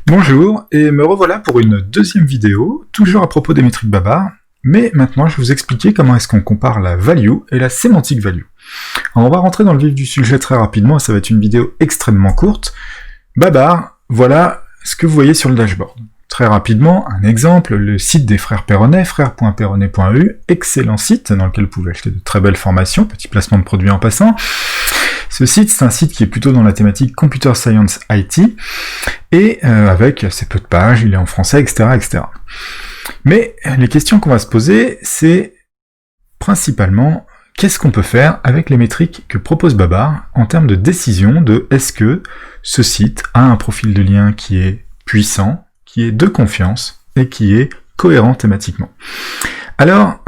Bonjour, et me revoilà pour une deuxième vidéo, toujours à propos des métriques Babar, mais maintenant je vais vous expliquer comment est-ce qu'on compare la value et la semantic value. Alors, on va rentrer dans le vif du sujet très rapidement, et ça va être une vidéo extrêmement courte. Babar, voilà ce que vous voyez sur le dashboard. Très rapidement, un exemple, le site des frères Perronnet, frères.perronnet.eu, excellent site dans lequel vous pouvez acheter de très belles formations, petit placement de produits en passant. Ce site, c'est un site qui est plutôt dans la thématique Computer Science IT, et avec assez peu de pages, il est en français, etc., etc. Mais les questions qu'on va se poser, c'est principalement, qu'est-ce qu'on peut faire avec les métriques que propose Babar en termes de décision de est-ce que ce site a un profil de lien qui est puissant, qui est de confiance, et qui est cohérent thématiquement. Alors,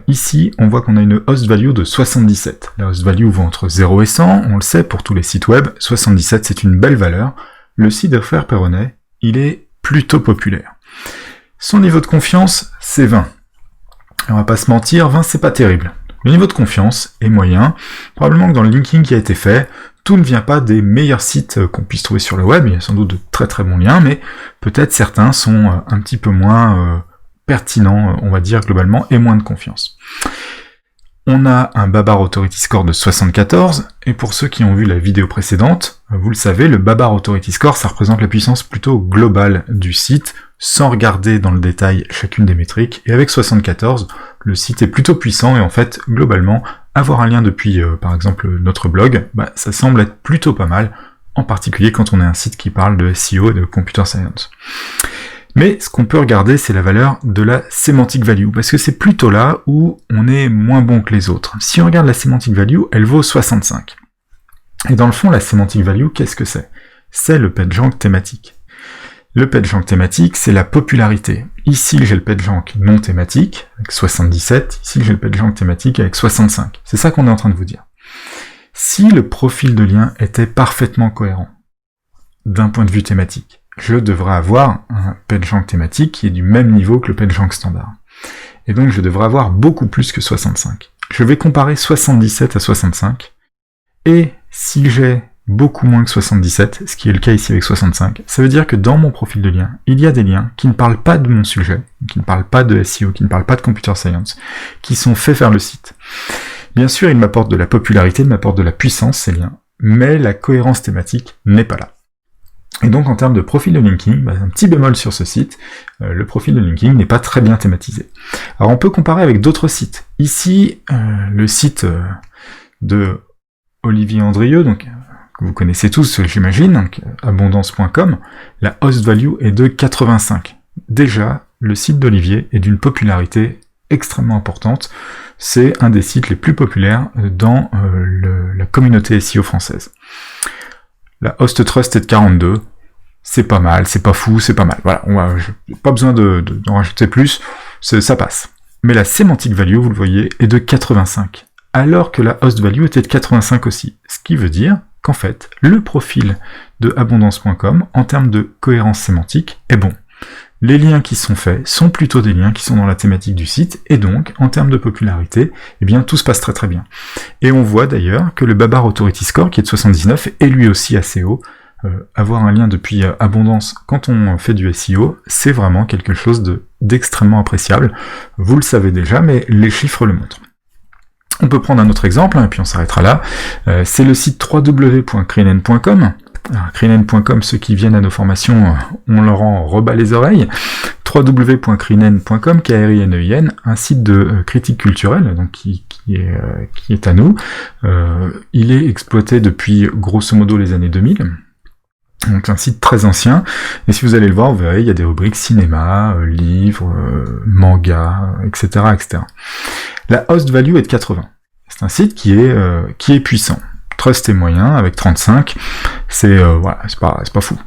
ici, on voit qu'on a une host value de 77. La host value vaut entre 0 et 100, on le sait pour tous les sites web, 77 c'est une belle valeur. Le site des frères Perronnet, il est plutôt populaire. Son niveau de confiance, c'est 20. Et on va pas se mentir, 20 c'est pas terrible. Le niveau de confiance est moyen. Probablement que dans le linking qui a été fait, tout ne vient pas des meilleurs sites qu'on puisse trouver sur le web, il y a sans doute de très très bons liens, mais peut-être certains sont un petit peu moins pertinents, on va dire globalement, et moins de confiance. On a un Babar Authority Score de 74, et pour ceux qui ont vu la vidéo précédente, vous le savez, le Babar Authority Score, ça représente la puissance plutôt globale du site, sans regarder dans le détail chacune des métriques, et avec 74, le site est plutôt puissant, et en fait, globalement, avoir un lien depuis, par exemple, notre blog, ça semble être plutôt pas mal, en particulier quand on a un site qui parle de SEO et de Computer Science. Mais ce qu'on peut regarder, c'est la valeur de la semantic value, parce que c'est plutôt là où on est moins bon que les autres. Si on regarde la semantic value, elle vaut 65. Et dans le fond, la semantic value, qu'est-ce que c'est? C'est le PageRank thématique. Le PageRank thématique, c'est la popularité. Ici, j'ai le PageRank non thématique, avec 77. Ici, j'ai le PageRank thématique avec 65. C'est ça qu'on est en train de vous dire. Si le profil de lien était parfaitement cohérent, d'un point de vue thématique, je devrais avoir un PageRank thématique qui est du même niveau que le PageRank standard. Et donc, je devrais avoir beaucoup plus que 65. Je vais comparer 77 à 65, et si j'ai beaucoup moins que 77, ce qui est le cas ici avec 65, ça veut dire que dans mon profil de lien, il y a des liens qui ne parlent pas de mon sujet, qui ne parlent pas de SEO, qui ne parlent pas de Computer Science, qui sont faits vers le site. Bien sûr, ils m'apportent de la popularité, ils m'apportent de la puissance, ces liens, mais la cohérence thématique n'est pas là. Et donc, en termes de profil de linking, un petit bémol sur ce site, le profil de linking n'est pas très bien thématisé. Alors, on peut comparer avec d'autres sites. Ici, le site de Olivier Andrieux, donc que vous connaissez tous, j'imagine, abondance.com, la host value est de 85. Déjà, le site d'Olivier est d'une popularité extrêmement importante. C'est un des sites les plus populaires dans la communauté SEO française. La host trust est de 42. C'est pas mal, c'est pas fou, c'est pas mal. Voilà, pas besoin d'en rajouter plus, ça passe. Mais la semantic value, vous le voyez, est de 85. Alors que la host value était de 85 aussi. Ce qui veut dire qu'en fait, le profil de abondance.com, en termes de cohérence sémantique, est bon. Les liens qui sont faits sont plutôt des liens qui sont dans la thématique du site, et donc, en termes de popularité, eh bien, tout se passe très très bien. Et on voit d'ailleurs que le Babar Authority Score, qui est de 79, est lui aussi assez haut. Avoir un lien depuis Abondance quand on fait du SEO, c'est vraiment quelque chose d'extrêmement appréciable. Vous le savez déjà, mais les chiffres le montrent. On peut prendre un autre exemple, et puis on s'arrêtera là. C'est le site www.crinen.com. Crinen.com, ceux qui viennent à nos formations, on leur en rebat les oreilles. www.crinen.com, K-R-I-N-E-I-N, un site de critique culturelle, donc qui est à nous. Il est exploité depuis grosso modo les années 2000. Donc c'est un site très ancien, et si vous allez le voir, vous verrez, il y a des rubriques cinéma, livres, manga, etc., etc. La host value est de 80. C'est un site qui est puissant. Trust est moyen, avec 35, c'est pas fou.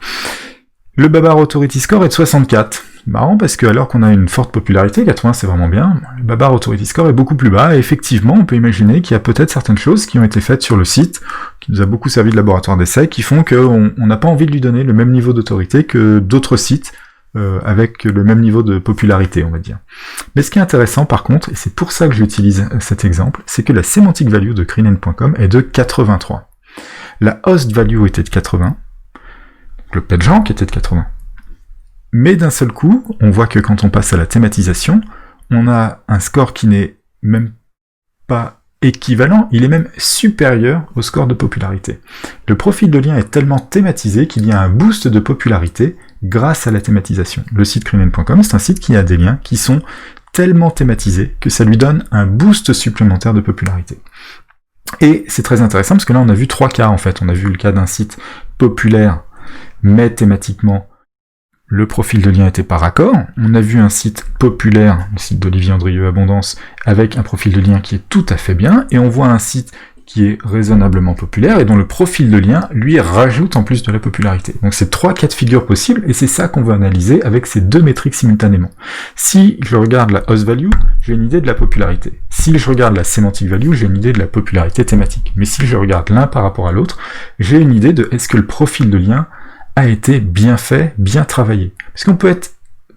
Le Babar Authority Score est de 64. Marrant parce que alors qu'on a une forte popularité, 80 c'est vraiment bien, le Babar Authority Score est beaucoup plus bas, et effectivement on peut imaginer qu'il y a peut-être certaines choses qui ont été faites sur le site, qui nous a beaucoup servi de laboratoire d'essai, qui font qu'on n'a pas envie de lui donner le même niveau d'autorité que d'autres sites avec le même niveau de popularité, on va dire. Mais ce qui est intéressant par contre, et c'est pour ça que j'utilise cet exemple, c'est que la semantic value de crinen.com est de 83. La host value était de 80, le PageRank était de 80. mais d'un seul coup, on voit que quand on passe à la thématisation, on a un score qui n'est même pas équivalent, il est même supérieur au score de popularité. Le profil de lien est tellement thématisé qu'il y a un boost de popularité grâce à la thématisation. Le site Crimen.com, c'est un site qui a des liens qui sont tellement thématisés que ça lui donne un boost supplémentaire de popularité. Et c'est très intéressant parce que là on a vu 3 cas en fait. On a vu le cas d'un site populaire, mais thématiquement le profil de lien était pas raccord. On a vu un site populaire, le site d'Olivier Andrieux Abondance, avec un profil de lien qui est tout à fait bien, et on voit un site qui est raisonnablement populaire, et dont le profil de lien, lui, rajoute en plus de la popularité. Donc c'est 3 cas de figure possibles, et c'est ça qu'on veut analyser avec ces 2 métriques simultanément. Si je regarde la host value, j'ai une idée de la popularité. Si je regarde la semantic value, j'ai une idée de la popularité thématique. Mais si je regarde l'un par rapport à l'autre, j'ai une idée de est-ce que le profil de lien a été bien fait, bien travaillé. Parce qu'on peut être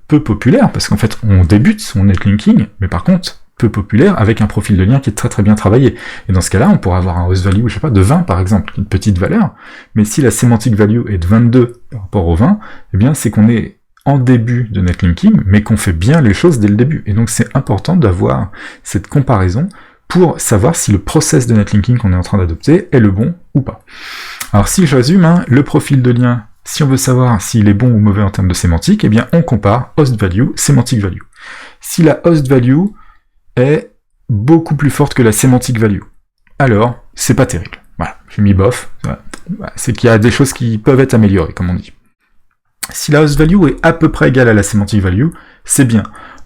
peu populaire, parce qu'en fait on débute son netlinking, mais par contre peu populaire avec un profil de lien qui est très très bien travaillé. Et dans ce cas-là, on pourra avoir un host value, je sais pas, de 20 par exemple, une petite valeur, mais si la semantic value est de 22 par rapport au 20, eh bien c'est qu'on est en début de netlinking, mais qu'on fait bien les choses dès le début. Et donc c'est important d'avoir cette comparaison pour savoir si le process de netlinking qu'on est en train d'adopter est le bon ou pas. Alors si je résume, le profil de lien, si on veut savoir s'il est bon ou mauvais en termes de sémantique, eh bien on compare host value, semantic value. Si la host value est beaucoup plus forte que la semantic value, alors c'est pas terrible. Voilà, j'ai mis bof, c'est qu'il y a des choses qui peuvent être améliorées, comme on dit. Si la host value est à peu près égale à la semantic value, c'est bien.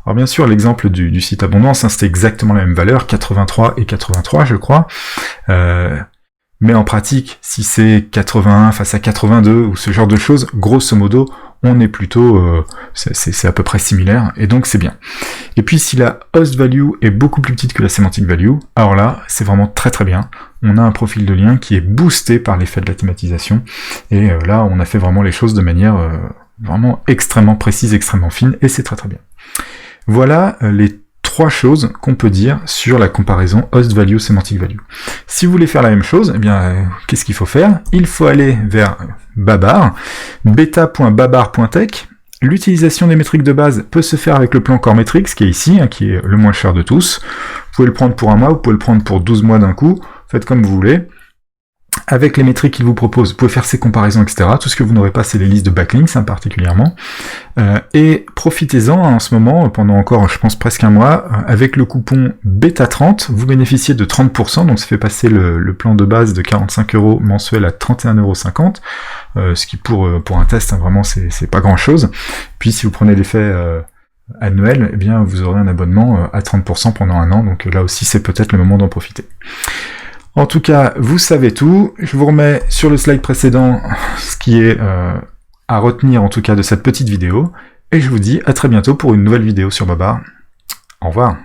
Alors bien sûr, l'exemple du site Abondance, c'était exactement la même valeur, 83 et 83 je crois, mais en pratique, si c'est 81 face à 82 ou ce genre de choses, grosso modo, on est plutôt, c'est à peu près similaire, et donc c'est bien. Et puis si la host value est beaucoup plus petite que la semantic value, alors là, c'est vraiment très très bien. On a un profil de lien qui est boosté par l'effet de la thématisation, et là, on a fait vraiment les choses de manière vraiment extrêmement précise, extrêmement fine, et c'est très très bien. Voilà les 3 choses qu'on peut dire sur la comparaison host value, semantic value. Si vous voulez faire la même chose, eh bien, qu'est-ce qu'il faut faire? Il faut aller vers Babar, beta.babar.tech. L'utilisation des métriques de base peut se faire avec le plan Core Metrics, qui est ici, qui est le moins cher de tous. Vous pouvez le prendre pour un mois, vous pouvez le prendre pour 12 mois d'un coup, faites comme vous voulez. Avec les métriques qu'il vous propose, vous pouvez faire ces comparaisons, etc. Tout ce que vous n'aurez pas, c'est les listes de backlinks, particulièrement. Et profitez-en en ce moment, pendant encore, je pense, presque un mois, avec le coupon BETA30, vous bénéficiez de 30%, donc ça fait passer le plan de base de 45 € mensuel à 31,50 €, ce qui pour un test, vraiment, c'est pas grand-chose. Puis si vous prenez l'effet annuel, eh bien, vous aurez un abonnement à 30% pendant un an, donc là aussi, c'est peut-être le moment d'en profiter. En tout cas, vous savez tout. Je vous remets sur le slide précédent ce qui est à retenir en tout cas de cette petite vidéo. Et je vous dis à très bientôt pour une nouvelle vidéo sur Babar. Au revoir.